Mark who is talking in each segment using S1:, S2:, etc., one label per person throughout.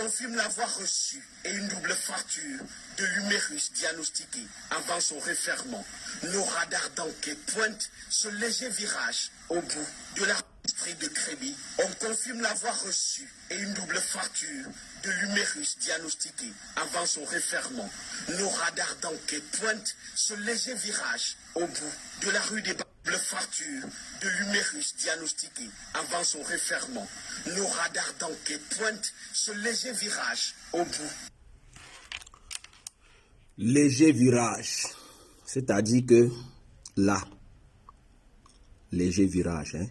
S1: confirme l'avoir reçu et une double fracture de l'humérus diagnostiquée avant son refermement. Nos radars d'enquête pointent ce léger virage au bout de la rue de Créby. On confirme l'avoir reçu et une double fracture de l'humérus diagnostiquée avant son refermement. Nos radars d'enquête pointent ce léger virage au bout de la rue des double fracture de l'humérus diagnostiqué avant son refermement. Nos radars d'enquête pointent ce léger virage au bout.
S2: Léger virage, c'est-à-dire que là, léger virage, hein?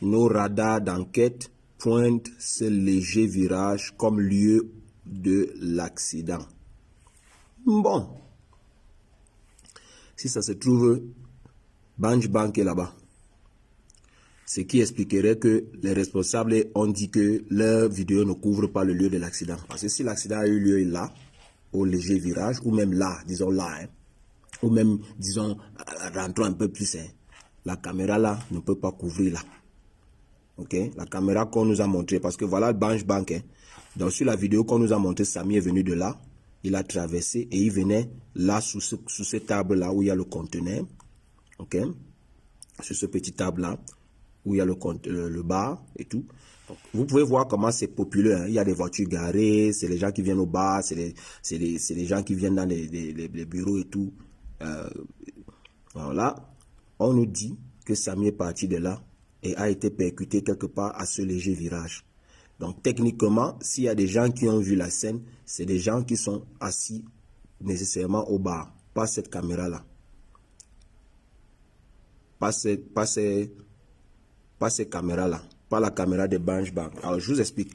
S2: Nos radars d'enquête pointent ce léger virage comme lieu de l'accident. Bon, si ça se trouve, Banj Bank est là-bas. Ce qui expliquerait que les responsables ont dit que leur vidéo ne couvre pas le lieu de l'accident. Parce que si l'accident a eu lieu là, au léger virage, ou même là, disons là, hein, ou même, disons, rentrons un peu plus, hein, la caméra là ne peut pas couvrir là. Ok, la caméra qu'on nous a montré, parce que voilà le Banj Bank. Hein. Donc sur la vidéo qu'on nous a montré, Samy est venu de là, il a traversé et il venait là sous cette table là où il y a le conteneur. Ok, sur ce petit table là où il y a le bar et tout. Donc, vous pouvez voir comment c'est populaire. Hein. Il y a des voitures garées, c'est les gens qui viennent au bar, c'est les gens qui viennent dans les bureaux et tout. Voilà, on nous dit que Samy est parti de là et a été percuté quelque part à ce léger virage. Donc techniquement, s'il y a des gens qui ont vu la scène, c'est des gens qui sont assis nécessairement au bar, pas cette caméra-là. Pas ces caméras-là, pas la caméra de Banj Bank. Alors je vous explique.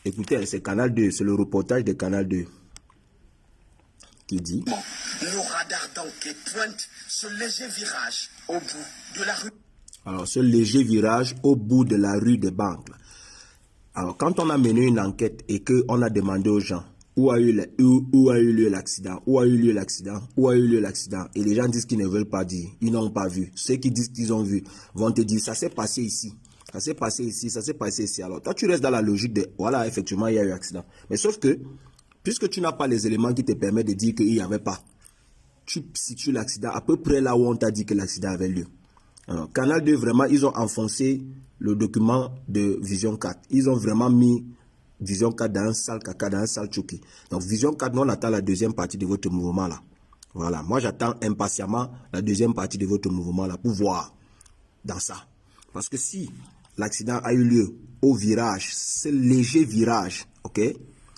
S2: Écoutez, c'est Canal 2, c'est le reportage de Canal 2 qui dit...
S1: Nos radars d'enquête pointent ce léger virage au bout de la rue.
S2: Alors, ce léger virage au bout de la rue des Banques. Alors, quand on a mené une enquête et qu'on a demandé aux gens où a eu lieu l'accident, où a eu lieu l'accident, où a eu lieu l'accident, et les gens disent qu'ils ne veulent pas dire, ils n'ont pas vu. Ceux qui disent qu'ils ont vu vont te dire, ça s'est passé ici, ça s'est passé ici, ça s'est passé ici. Alors, toi, tu restes dans la logique de, voilà, effectivement, il y a eu accident. Mais sauf que, puisque tu n'as pas les éléments qui te permettent de dire qu'il n'y avait pas, tu situes l'accident à peu près là où on t'a dit que l'accident avait lieu. Alors, Canal 2, vraiment, ils ont enfoncé le document de Vision 4. Ils ont vraiment mis Vision 4 dans un sale caca, dans un sale choqué. Donc, Vision 4, nous, on attend la deuxième partie de votre mouvement là. Voilà, moi, j'attends impatiemment la deuxième partie de votre mouvement là pour voir dans ça. Parce que si l'accident a eu lieu au virage, ce léger virage, ok?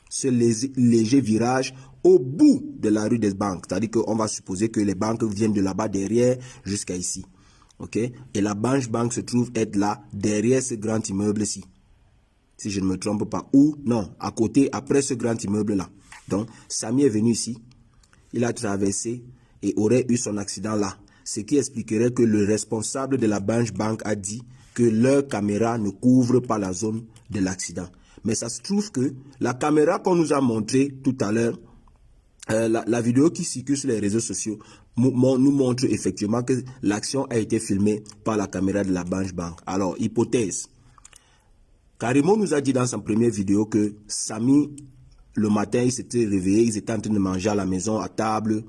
S2: Ce léger virage au bout de la rue des Banques. C'est-à-dire qu'on va supposer que les banques viennent de là-bas derrière jusqu'à ici. Ok, et la Banj Bank se trouve être là, derrière ce grand immeuble-ci. Si je ne me trompe pas. Ou, non, à côté, après ce grand immeuble-là. Donc, Samy est venu ici. Il a traversé et aurait eu son accident là. Ce qui expliquerait que le responsable de la Banj Bank a dit que leur caméra ne couvre pas la zone de l'accident. Mais ça se trouve que la caméra qu'on nous a montrée tout à l'heure, la vidéo qui circule sur les réseaux sociaux nous montre effectivement que l'action a été filmée par la caméra de la Banj Bank. Alors, hypothèse. Karimo nous a dit dans sa première vidéo que Samy, le matin, il s'était réveillé, ils étaient en train de manger à la maison, à table.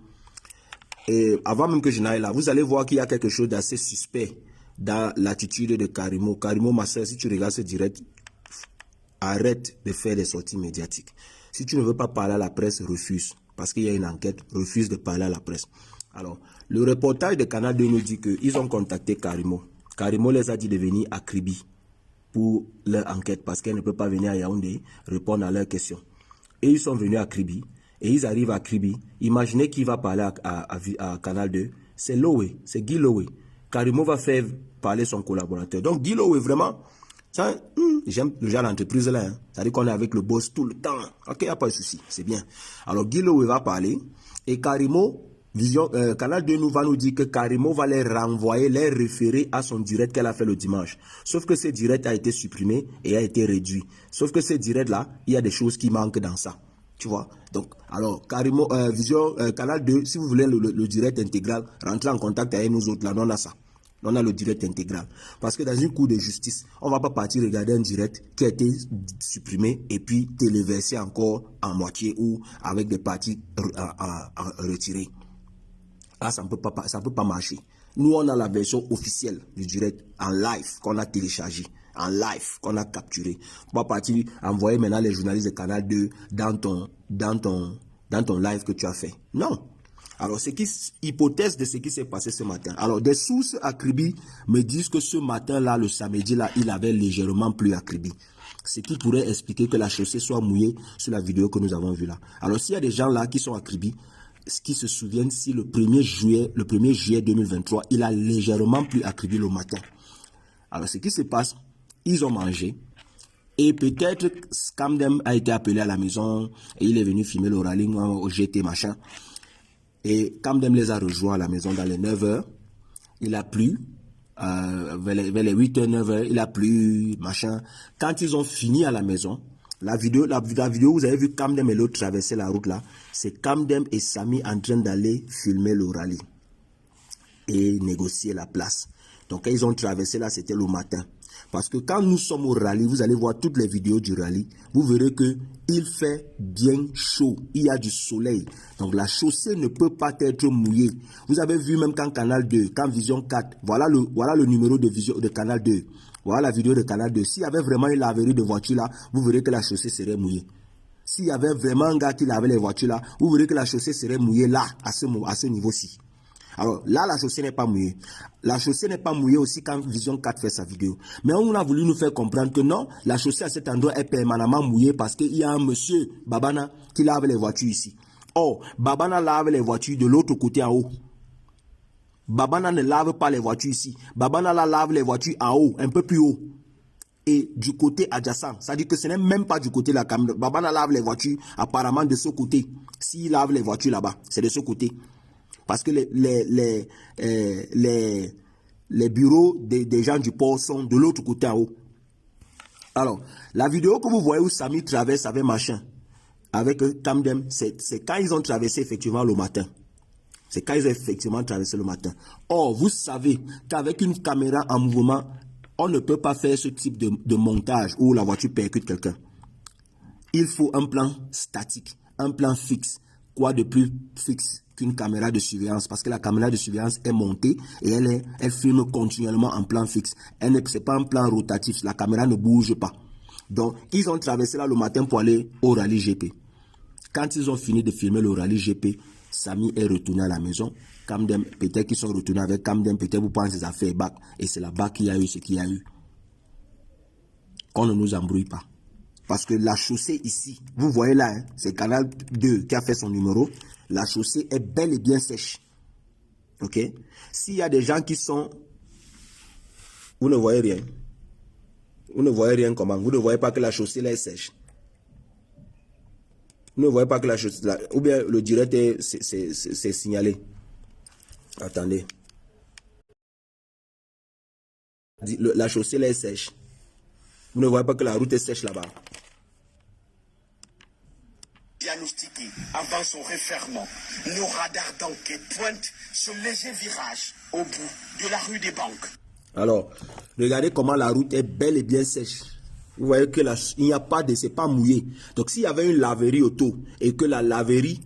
S2: Et avant même que je n'aille là, vous allez voir qu'il y a quelque chose d'assez suspect dans l'attitude de Karimo. Karimo, ma soeur, si tu regardes ce direct, arrête de faire des sorties médiatiques. Si tu ne veux pas parler à la presse, refuse. Parce qu'il y a une enquête, refuse de parler à la presse. Alors, le reportage de Canal 2 nous dit qu'ils ont contacté Karimo. Karimo les a dit de venir à Kribi pour leur enquête parce qu'elle ne peut pas venir à Yaoundé répondre à leurs questions. Et ils sont venus à Kribi et ils arrivent à Kribi. Imaginez qui va parler à Canal 2. C'est Lowe, c'est Guy Lowe. Karimo va faire parler son collaborateur. Donc Guy Lowe, vraiment, j'aime le genre d'entreprise là. Hein. C'est-à-dire qu'on est avec le boss tout le temps. Ok, il n'y a pas de souci, c'est bien. Alors Guy Lowe va parler et Karimo, Canal 2 va nous dire que Karimo va les renvoyer, les référer à son direct qu'elle a fait le dimanche. Sauf que ce direct a été supprimé et a été réduit. Sauf que ce direct là, il y a des choses qui manquent dans ça. Tu vois? Donc, alors, Karimo, Canal 2, si vous voulez le direct intégral, rentrez en contact avec nous autres là, on a ça. On a le direct intégral. Parce que dans une cour de justice, on ne va pas partir regarder un direct qui a été supprimé et puis téléversé encore en moitié ou avec des parties retirées. Là, ça ne peut pas marcher. Nous, on a la version officielle du direct en live qu'on a téléchargé, en live qu'on a capturé. On va partir envoyer maintenant les journalistes de Canal 2 dans ton live que tu as fait. Non. Alors, hypothèse de ce qui s'est passé ce matin. Alors, des sources à Kribi me disent que ce matin-là, le samedi-là, il avait légèrement plu à Kribi. Ce qui pourrait expliquer que la chaussée soit mouillée sur la vidéo que nous avons vue là. Alors, s'il y a des gens là qui sont à Kribi, qui se souviennent si le 1er juillet 2023, il a légèrement plu à Kribi le matin. Alors, ce qui se passe, ils ont mangé. Et peut-être Kamdem a été appelé à la maison et il est venu filmer le rallye au GT machin. Et Kamdem les a rejoints à la maison dans les 9h. Il a plu. Vers les 8h, 9h, il a plu, machin. Quand ils ont fini à la maison, la vidéo, vous avez vu Kamdem et l'autre traverser la route là. C'est Kamdem et Samy en train d'aller filmer le rallye. Et négocier la place. Donc quand ils ont traversé là, c'était le matin. Parce que quand nous sommes au rallye, vous allez voir toutes les vidéos du rallye. Vous verrez que il fait bien chaud. Il y a du soleil. Donc la chaussée ne peut pas être mouillée. Vous avez vu même quand Canal 2, quand Vision 4, voilà le numéro de Canal 2. Voilà la vidéo de Canal 2. S'il y avait vraiment une laverie de voiture là, vous verrez que la chaussée serait mouillée. S'il y avait vraiment un gars qui lavait les voitures là, vous verrez que la chaussée serait mouillée là, à ce niveau-ci. Alors là, la chaussée n'est pas mouillée. La chaussée n'est pas mouillée aussi quand Vision 4 fait sa vidéo. Mais on a voulu nous faire comprendre que non, la chaussée à cet endroit est permanemment mouillée parce qu'il y a un monsieur, Babana, qui lave les voitures ici. Or, Babana lave les voitures de l'autre côté en haut. Babana ne lave pas les voitures ici. Babana lave les voitures en haut, un peu plus haut. Et du côté adjacent, c'est-à-dire que ce n'est même pas du côté de la caméra. Babana lave les voitures apparemment de ce côté. S'il lave les voitures là-bas, c'est de ce côté. Parce que les bureaux des gens du port sont de l'autre côté en haut. Alors, la vidéo que vous voyez où Samy traverse avec machin, avec Kamdem, c'est quand ils ont traversé effectivement le matin. C'est quand ils ont effectivement traversé le matin. Or, vous savez qu'avec une caméra en mouvement, on ne peut pas faire ce type de montage où la voiture percute quelqu'un. Il faut un plan statique, un plan fixe. Quoi de plus fixe qu'une caméra de surveillance? Parce que la caméra de surveillance est montée et elle filme continuellement en plan fixe. Ce n'est pas un plan rotatif, la caméra ne bouge pas. Donc, ils ont traversé là le matin pour aller au rallye GP. Quand ils ont fini de filmer le rallye GP, Samy est retourné à la maison. Kamdem, peut-être qu'ils sont retournés avec Kamdem, peut-être vous pensez ses affaires bac. Et c'est là-bas qu'il y a eu ce qu'il y a eu. Qu'on ne nous embrouille pas. Parce que la chaussée ici, vous voyez là, hein, c'est Canal 2 qui a fait son numéro. La chaussée est bel et bien sèche. Ok? S'il y a des gens qui sont... Vous ne voyez rien. Vous ne voyez rien comment? Vous ne voyez pas que la chaussée là est sèche. Vous ne voyez pas que la chaussée là... Ou bien le direct c'est signalé. Attendez. La chaussée là est sèche. Vous ne voyez pas que la route est sèche là-bas.
S1: Diagnostiqué avant son referment, nos radars d'enquête pointent ce léger virage au bout de la rue des Banques.
S2: Alors, regardez comment la route est bel et bien sèche. Vous voyez que il n'y a pas de... c'est pas mouillé. Donc, s'il y avait une laverie autour et que la laverie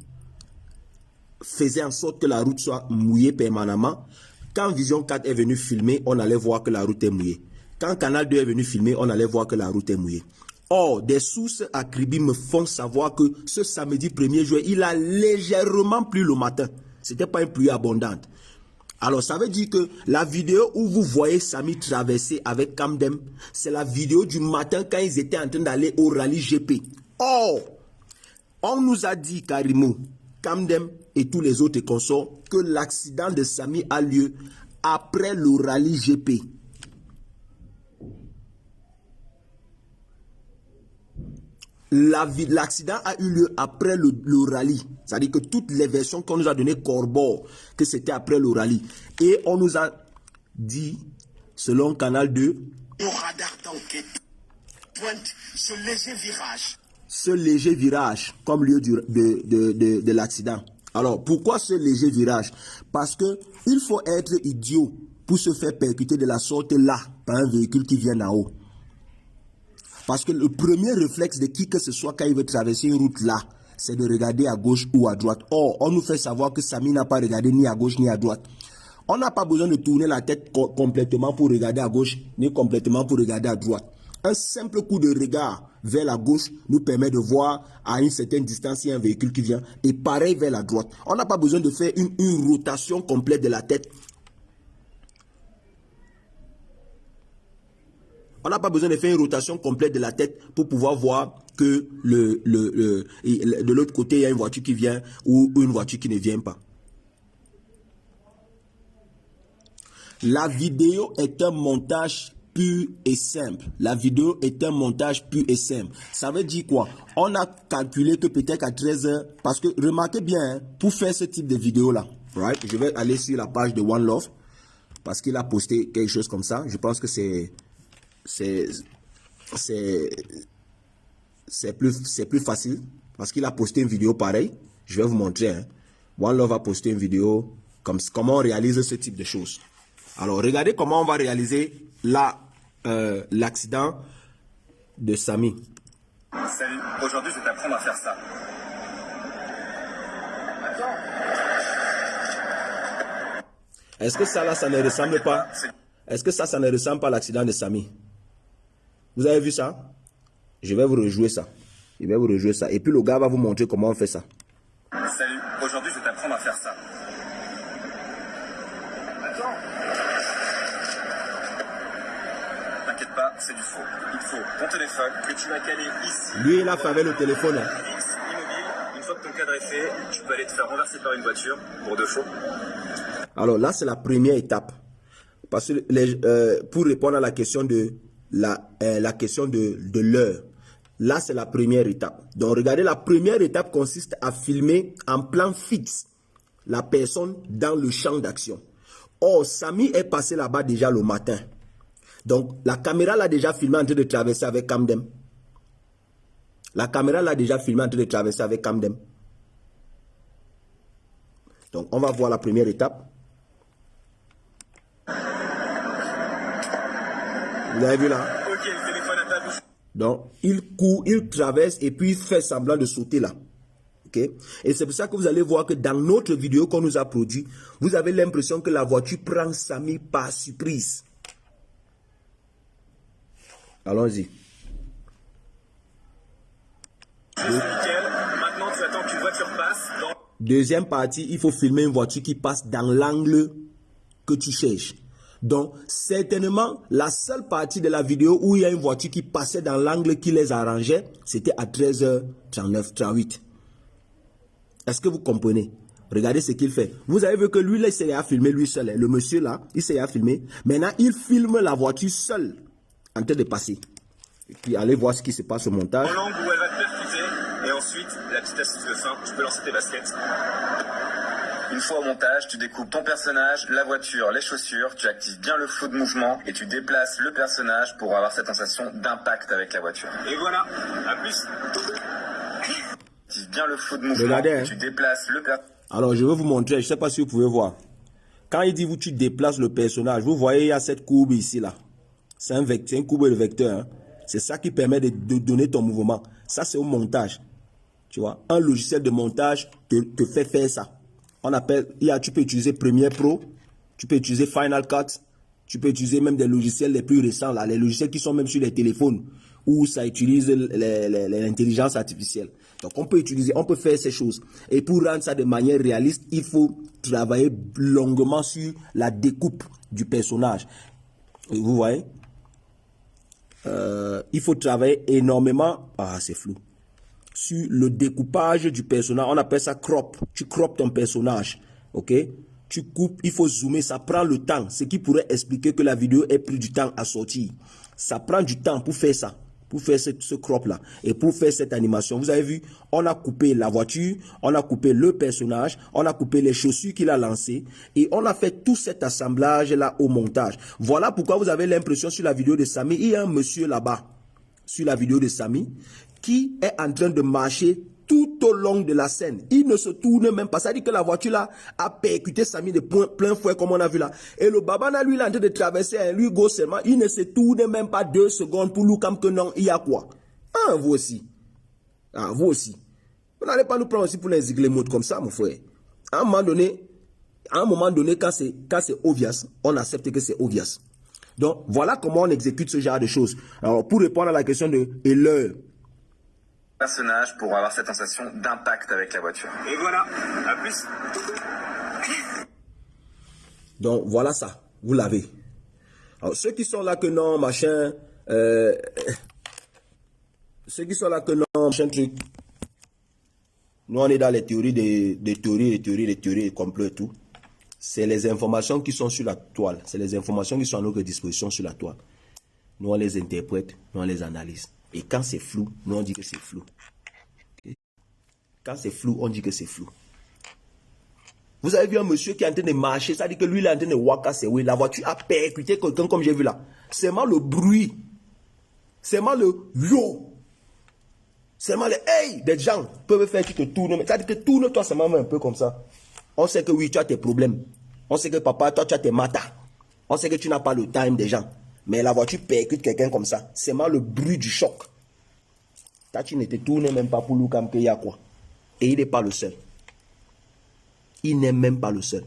S2: faisait en sorte que la route soit mouillée permanemment, quand Vision 4 est venu filmer, on allait voir que la route est mouillée. Quand Canal 2 est venu filmer, on allait voir que la route est mouillée. Or, des sources à Kribi me font savoir que ce samedi 1er juillet, il a légèrement plu le matin. Ce n'était pas une pluie abondante. Alors, ça veut dire que la vidéo où vous voyez Samy traverser avec Kamdem, c'est la vidéo du matin quand ils étaient en train d'aller au rallye GP. Or, on nous a dit, Karimo, Kamdem et tous les autres consorts, que l'accident de Samy a lieu après le rallye GP. L'accident a eu lieu après le rallye. C'est-à-dire que toutes les versions qu'on nous a données corroborent que c'était après le rallye. Et on nous a dit, selon Canal 2,
S1: nos radars d'enquête pointent ce léger virage.
S2: Ce léger virage comme lieu de l'accident. Alors, pourquoi ce léger virage? Parce que il faut être idiot pour se faire percuter de la sorte là par un véhicule qui vient en haut. Parce que le premier réflexe de qui que ce soit quand il veut traverser une route là, c'est de regarder à gauche ou à droite. Or, on nous fait savoir que Samy n'a pas regardé ni à gauche ni à droite. On n'a pas besoin de tourner la tête complètement pour regarder à gauche, ni complètement pour regarder à droite. Un simple coup de regard vers la gauche nous permet de voir à une certaine distance s'il y a un véhicule qui vient. Et pareil vers la droite. On n'a pas besoin de faire une rotation complète de la tête. On n'a pas besoin de faire une rotation complète de la tête pour pouvoir voir que de l'autre côté, il y a une voiture qui vient ou une voiture qui ne vient pas. La vidéo est un montage pur et simple. La vidéo est un montage pur et simple. Ça veut dire quoi? On a calculé que peut-être à 13h, parce que remarquez bien, hein, pour faire ce type de vidéo-là, right? Je vais aller sur la page de One Love, parce qu'il a posté quelque chose comme ça. Je pense que c'est plus facile, parce qu'il a posté une vidéo pareille. Je vais vous montrer. Hein. One Love a posté une vidéo comme comment on réalise ce type de choses. Alors, regardez comment on va réaliser l'accident de Samy.
S3: Salut, aujourd'hui je vais t'apprendre à faire ça.
S2: Est-ce que ça là, ça ne ressemble pas? Est-ce que ça ne ressemble pas à l'accident de Samy? Vous avez vu ça? Je vais vous rejouer ça. Je vais vous rejouer ça. Et puis le gars va vous montrer comment on fait ça.
S3: Salut, aujourd'hui je vais t'apprendre à faire ça. T'inquiète pas, c'est du faux. Il faut ton téléphone que tu vas caler ici.
S2: Lui, il a fait avec le téléphone. Hein.
S3: Fixe, immobile. Une fois que ton cadre est fait, tu peux aller te faire renverser par une voiture pour de faux.
S2: Alors là, c'est la première étape. Parce que pour répondre à la question de l'heure, là, c'est la première étape. Donc, regardez, la première étape consiste à filmer en plan fixe la personne dans le champ d'action. Or, Samy est passé là-bas déjà le matin. Donc, la caméra l'a déjà filmé en train de traverser avec Camden. La caméra l'a déjà filmé en train de traverser avec Camden. Donc, on va voir la première étape. Vous avez vu là?
S3: Ok, le téléphone à ta bouche.
S2: Donc, il court, il traverse et puis il fait semblant de sauter là. Ok? Et c'est pour ça que vous allez voir que dans notre vidéo qu'on nous a produit, vous avez l'impression que la voiture prend Samy par surprise. Allons-y.
S3: Nickel. Maintenant, tu attends qu'une voiture passe dans...
S2: Deuxième partie, il faut filmer une voiture qui passe dans l'angle que tu cherches. Donc, certainement, la seule partie de la vidéo où il y a une voiture qui passait dans l'angle qui les arrangeait, c'était à 13h39, 38. Est-ce que vous comprenez? Regardez ce qu'il fait. Vous avez vu que lui, là, il s'est à filmer lui seul. Hein. Le monsieur, là, il s'est à filmer. Maintenant, il filme la voiture seule en train de passer. Et puis, allez voir ce qui se passe au montage.
S3: Dans l'angle où elle va te percuter. Et ensuite, la petite astuce de fin, tu peux lancer tes baskets. Une fois au montage, tu découpes ton personnage, la voiture, les chaussures, tu actives bien le flou de mouvement et tu déplaces le personnage pour avoir cette sensation d'impact avec la voiture. Et voilà, à plus. Active bien le flou de mouvement,
S2: Regardez,
S3: et tu déplaces le personnage.
S2: Alors, je vais vous montrer, je ne sais pas si vous pouvez voir. Quand il dit tu déplaces le personnage, vous voyez, il y a cette courbe ici, là. C'est une courbe de vecteur. Hein. C'est ça qui permet de donner ton mouvement. Ça, c'est au montage. Tu vois, un logiciel de montage te fait faire ça. On appelle, tu peux utiliser Premiere Pro, tu peux utiliser Final Cut, tu peux utiliser même des logiciels les plus récents, là, les logiciels qui sont même sur les téléphones, où ça utilise l'intelligence artificielle. Donc on peut faire ces choses. Et pour rendre ça de manière réaliste, il faut travailler longuement sur la découpe du personnage. Et vous voyez, il faut travailler énormément. Ah, c'est flou. Sur le découpage du personnage, on appelle ça crop. Tu croppes ton personnage, ok? Tu coupes, il faut zoomer, ça prend le temps. Ce qui pourrait expliquer que la vidéo ait pris du temps à sortir. Ça prend du temps pour faire ça, pour faire ce crop-là et pour faire cette animation. Vous avez vu, on a coupé la voiture, on a coupé le personnage, on a coupé les chaussures qu'il a lancées et on a fait tout cet assemblage-là au montage. Voilà pourquoi vous avez l'impression sur la vidéo de Samy, il y a un monsieur là-bas, sur la vidéo de Samy, qui est en train de marcher tout au long de la scène. Il ne se tourne même pas. Ça dit que la voiture là a percuté Samy de plein fouet comme on a vu là. Et le babana lui il est en train de traverser, lui go seulement. Il ne se tourne même pas 2 secondes pour nous comme que non, il y a quoi. Ah, vous aussi. Ah, vous aussi. Vous n'allez pas nous prendre aussi pour les ziglemoutes comme ça, mon frère. À un moment donné, quand c'est obvious, on accepte que c'est obvious. Donc, voilà comment on exécute ce genre de choses. Alors, pour répondre à la question de et l'heure.
S3: Personnage pour avoir cette sensation d'impact avec la voiture. Et voilà, à plus.
S2: Donc, voilà ça. Vous l'avez. Alors, ceux qui sont là que non, machin... ceux qui sont là que non, machin truc... Nous, on est dans les théories des théories, complot et tout. C'est les informations qui sont sur la toile. C'est les informations qui sont à notre disposition sur la toile. Nous, on les interprète, nous, on les analyse. Et quand c'est flou, nous, on dit que c'est flou. Okay? Quand c'est flou, on dit que c'est flou. Vous avez vu un monsieur qui est en train de marcher, ça dit que lui, il est en train de waka, oui. La voiture a percuté quelqu'un comme j'ai vu là. Seulement le bruit. Seulement le yo. Seulement les hey des gens peuvent faire que tu te tournes. C'est-à-dire que tourne-toi seulement un peu comme ça. On sait que oui, tu as tes problèmes. On sait que papa, toi, tu as tes matas. On sait que tu n'as pas le time des gens. Mais la voiture percute quelqu'un comme ça. Seulement le bruit du choc. Toi, tu ne te tournes même pas pour lui comme qu'il y a quoi. Et il n'est pas le seul. Il n'est même pas le seul.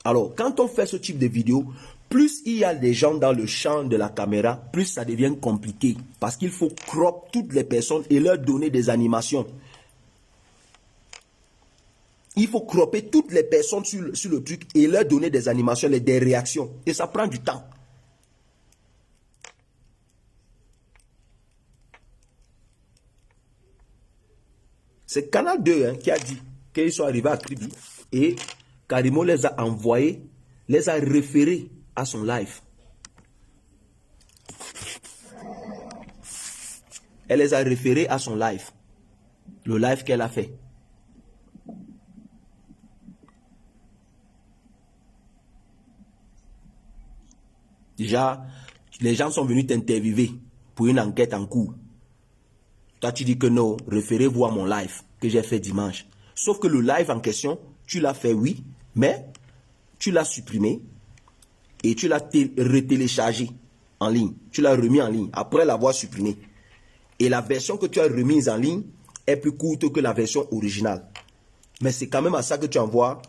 S2: Alors, quand on fait ce type de vidéo, plus il y a des gens dans le champ de la caméra, plus ça devient compliqué. Parce qu'il faut crop toutes les personnes et leur donner des animations. Il faut cropper toutes les personnes sur le truc et leur donner des animations, des réactions. Et ça prend du temps. C'est Canal 2 qui a dit qu'ils sont arrivés à Kribi et Karimo les a envoyés, les a référés à son live. Elle les a référés à son live. Le live qu'elle a fait. Déjà, les gens sont venus t'interviewer pour une enquête en cours. Toi, tu dis que non, référez-vous à mon live que j'ai fait dimanche. Sauf que le live en question, tu l'as fait, oui, mais tu l'as supprimé et tu l'as retéléchargé en ligne. Tu l'as remis en ligne après l'avoir supprimé. Et la version que tu as remise en ligne est plus courte que la version originale. Mais c'est quand même à ça que tu envoies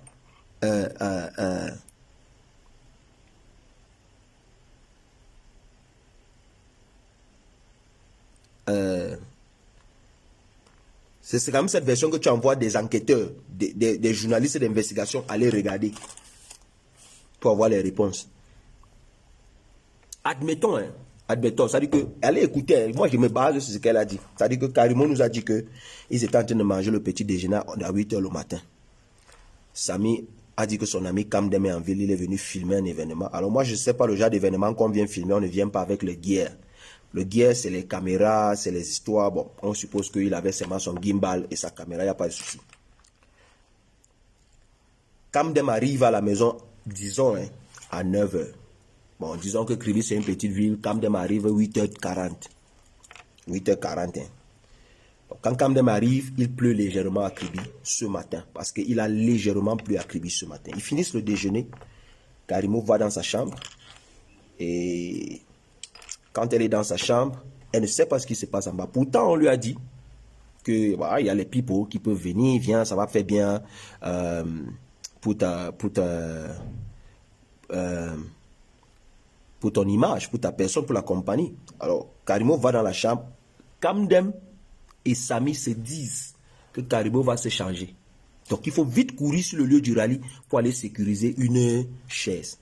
S2: c'est quand même cette version que tu envoies des enquêteurs, des journalistes d'investigation aller regarder pour avoir les réponses. Admettons, ça dit que, allez écouter, moi je me base sur ce qu'elle a dit. Ça dit que Karimo nous a dit que ils étaient en train de manger le petit déjeuner à 8 h le matin. Samy a dit que son ami Kamdem est en ville, il est venu filmer un événement. Alors moi je ne sais pas le genre d'événement qu'on vient filmer, on ne vient pas avec le gear. Le gear, c'est les caméras, c'est les histoires. Bon, on suppose qu'il avait seulement son gimbal et sa caméra, il n'y a pas de souci. Kamdem arrive à la maison, disons, à 9 h. Bon, disons que Kribi, c'est une petite ville. Kamdem arrive à 8 h 40. 8 h 41. Donc, quand Kamdem arrive, il pleut légèrement à Kribi ce matin. Parce qu'il a légèrement plu à Kribi ce matin. Ils finissent le déjeuner. Karimo va dans sa chambre. Et quand elle est dans sa chambre, elle ne sait pas ce qui se passe en bas. Pourtant, on lui a dit que voilà, il y a les people qui peuvent venir, viens, ça va faire bien pour ton image, pour ta personne, pour la compagnie. Alors, Karimo va dans la chambre. Kamdem et Samy se disent que Karimo va se changer. Donc, il faut vite courir sur le lieu du rallye pour aller sécuriser une chaise.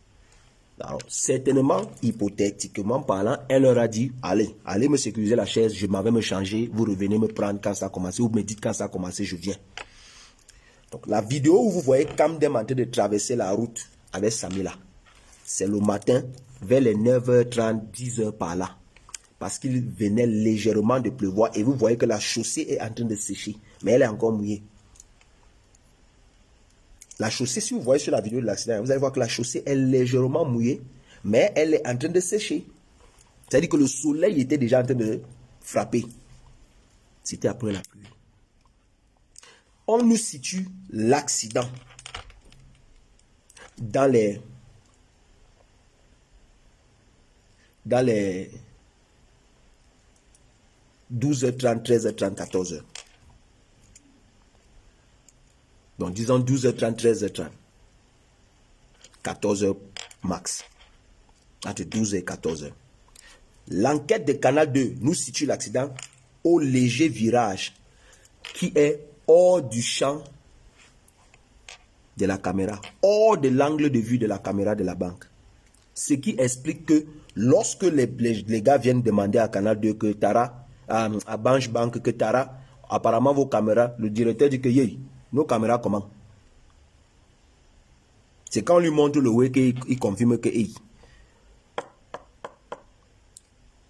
S2: Alors, certainement, hypothétiquement parlant, elle leur a dit, allez me sécuriser la chaise, je m'avais me changer, vous revenez me prendre quand ça a commencé, ou me dites quand ça a commencé, je viens. Donc, la vidéo où vous voyez Kamdem en train de traverser la route avec Samila, c'est le matin, vers les 9 h 30, 10 h par là. Parce qu'il venait légèrement de pleuvoir et vous voyez que la chaussée est en train de sécher, mais elle est encore mouillée. La chaussée, si vous voyez sur la vidéo de l'accident, vous allez voir que la chaussée est légèrement mouillée, mais elle est en train de sécher. C'est-à-dire que le soleil était déjà en train de frapper. C'était après la pluie. On nous situe l'accident dans les 12h30, 13h30, 14h. Donc, disons 12h30, 13h30. 14h max. Entre 12 et 14h. L'enquête de Canal 2 nous situe l'accident au léger virage qui est hors du champ de la caméra, hors de l'angle de vue de la caméra de la banque. Ce qui explique que lorsque les gars viennent demander à Canal 2 que Tara, à Banche Bank, que Tara, apparemment vos caméras, le directeur dit que nos caméras comment? C'est quand on lui montre le way qu'il confirme que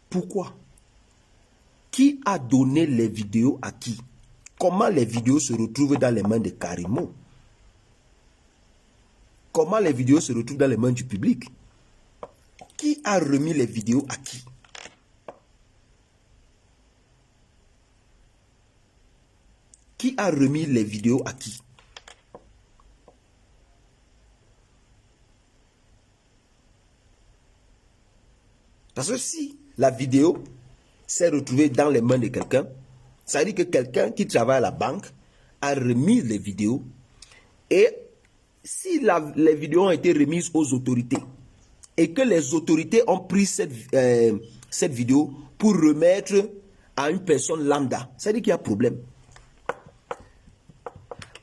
S2: Pourquoi? Qui a donné les vidéos à qui? Comment les vidéos se retrouvent dans les mains de Karimo? Comment les vidéos se retrouvent dans les mains du public? Qui a remis les vidéos à qui? Qui a remis les vidéos à qui? Parce que si la vidéo s'est retrouvée dans les mains de quelqu'un, ça veut dire que quelqu'un qui travaille à la banque a remis les vidéos. Et si les vidéos ont été remises aux autorités et que les autorités ont pris cette vidéo pour remettre à une personne lambda, ça veut dire qu'il y a problème.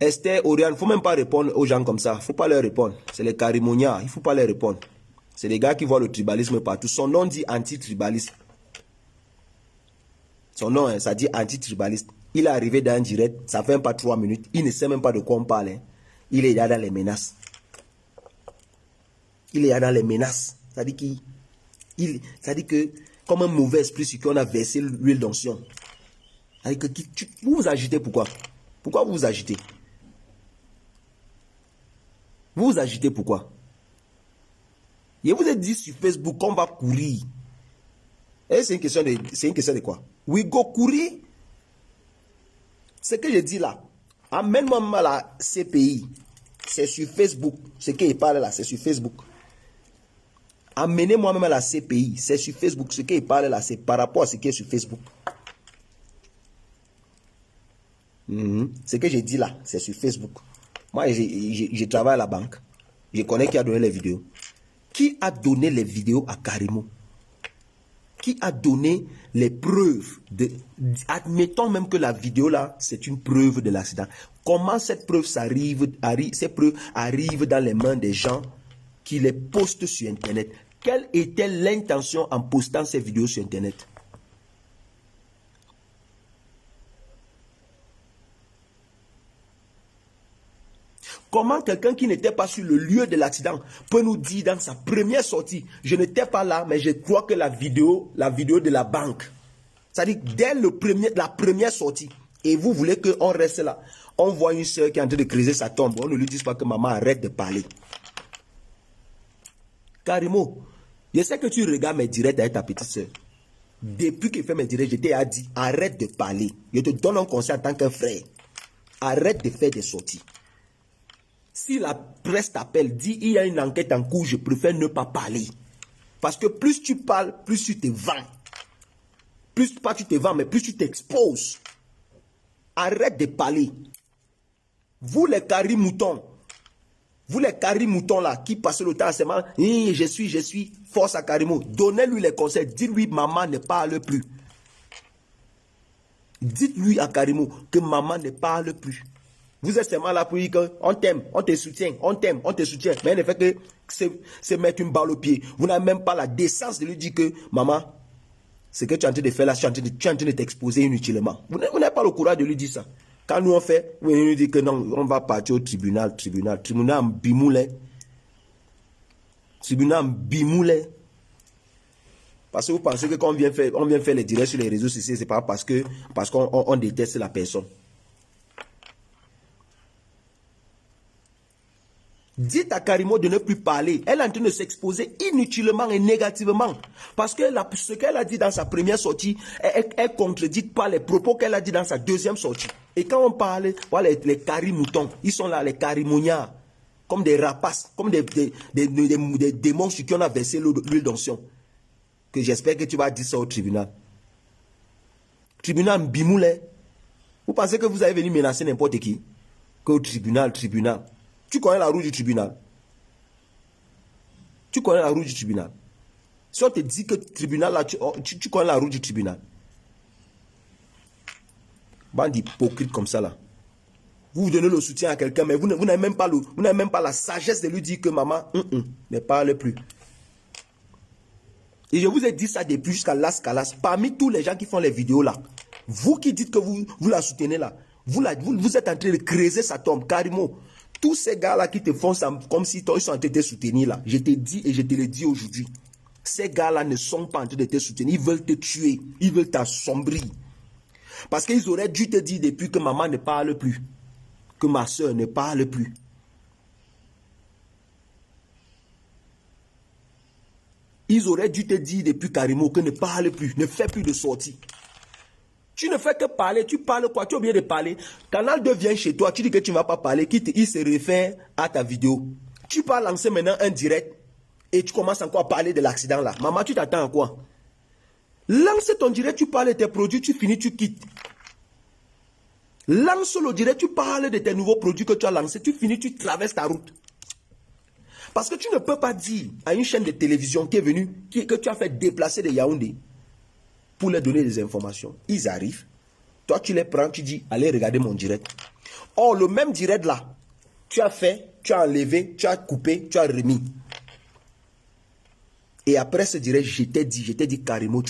S2: Esther, Oriane, il ne faut même pas répondre aux gens comme ça. Il ne faut pas leur répondre. C'est les Karimonia, il ne faut pas leur répondre. C'est des gars qui voient le tribalisme partout. Son nom dit anti-tribaliste. Son nom, hein, ça dit anti-tribaliste. Il est arrivé dans un direct, ça fait même pas 3 minutes. Il ne sait même pas de quoi on parle. Hein. Il est là dans les menaces. Il est là dans les menaces. Ça dit que, comme un mauvais esprit sur qui on a versé l'huile d'onction. Vous vous agitez pourquoi? Pourquoi vous vous agitez? Vous vous agitez pourquoi? Je vous ai dit sur Facebook qu'on va courir. Et c'est une question de quoi? We go courir. Ce que je dis là, amène-moi à la CPI. C'est sur Facebook. Ce qu'il parle là, c'est sur Facebook. Amenez-moi même à la CPI. C'est sur Facebook. Ce qu'il parle là, c'est par rapport à ce qui est sur Facebook. Ce que j'ai dit là, c'est sur Facebook. Moi, je travaille à la banque. Je connais qui a donné les vidéos. Qui a donné les vidéos à Karimo? Qui a donné les preuves admettons même que la vidéo là, c'est une preuve de l'accident. Comment cette preuve arrive dans les mains des gens qui les postent sur Internet? Quelle était l'intention en postant ces vidéos sur Internet? Comment quelqu'un qui n'était pas sur le lieu de l'accident peut nous dire dans sa première sortie, je n'étais pas là, mais je crois que la vidéo de la banque, c'est-à-dire dès la première sortie, et vous voulez qu'on reste là, on voit une soeur qui est en train de creuser sa tombe, on ne lui dit pas que maman arrête de parler. Karimo, je sais que tu regardes mes directs avec ta petite soeur. Depuis que je fais mes directs, je t'ai dit, arrête de parler. Je te donne un conseil en tant qu'un frère. Arrête de faire des sorties. Si la presse t'appelle, dit il y a une enquête en cours, je préfère ne pas parler. Parce que plus tu parles, plus tu te vends. Plus pas tu te vends, mais plus tu t'exposes. Arrête de parler. Vous les caris-moutons, là, qui passent le temps à se dire, je suis, force à Karimo. Donnez-lui les conseils. Dites-lui, maman ne parle plus. Dites-lui à Karimo que maman ne parle plus. Vous êtes seulement là pour dire qu'on t'aime, on te soutient, Mais elle ne fait que se mettre une balle au pied. Vous n'avez même pas la décence de lui dire que, maman, ce que tu es en train de faire là, tu es en train de t'exposer inutilement. Vous n'avez pas le courage de lui dire ça. Quand nous on fait, vous nous dites que non, on va partir au tribunal en bimoulé. Parce que vous pensez que quand on vient faire les directs sur les réseaux sociaux, c'est pas parce qu'on déteste la personne. Dites à Karimo de ne plus parler. Elle est en train de s'exposer inutilement et négativement. Parce que ce qu'elle a dit dans sa première sortie, elle contredit pas les propos qu'elle a dit dans sa deuxième sortie. Et quand on parle, voilà les carimoutons, ils sont là, les carimoniards, comme des rapaces, comme des démons sur qui on a versé l'huile d'onction. Que j'espère que tu vas dire ça au tribunal. Tribunal Mbimoulé. Vous pensez que vous allez venir menacer n'importe qui? Qu'au tribunal. Tu connais la roue du tribunal? Tu connais la roue du tribunal? Si on te dit que tribunal là, tu connais la roue du tribunal. Bande d'hypocrites comme ça là. Vous donnez le soutien à quelqu'un, mais vous n'avez même pas la sagesse de lui dire que maman, ne parle plus. Et je vous ai dit ça depuis jusqu'à Las Calas. Parmi tous les gens qui font les vidéos là, vous qui dites que vous la soutenez là, vous êtes en train de creuser sa tombe, carrément. Tous ces gars-là qui te font ça comme si ils sont en train de te soutenir là, je te dis et je te le dis aujourd'hui, ces gars-là ne sont pas en train de te soutenir, ils veulent te tuer, ils veulent t'assombrir. Parce qu'ils auraient dû te dire depuis que maman ne parle plus, que ma soeur ne parle plus. Ils auraient dû te dire depuis Karimo que ne parle plus, ne fais plus de sortie. Tu ne fais que parler, tu parles quoi? Tu as oublié de parler. Canal 2 vient chez toi, tu dis que tu ne vas pas parler, il se réfère à ta vidéo. Tu vas lancer maintenant un direct et tu commences encore à parler de l'accident là. Maman, tu t'attends à quoi? Lance ton direct, tu parles de tes produits, tu finis, tu quittes. Lance le direct, tu parles de tes nouveaux produits que tu as lancés, tu finis, tu traverses ta route. Parce que tu ne peux pas dire à une chaîne de télévision qui est venue, que tu as fait déplacer de Yaoundé pour leur donner des informations. Ils arrivent, toi tu les prends, tu dis, allez regarder mon direct. Or, le même direct là, tu as fait, tu as enlevé, tu as coupé, tu as remis. Et après ce direct, je t'ai dit carrément,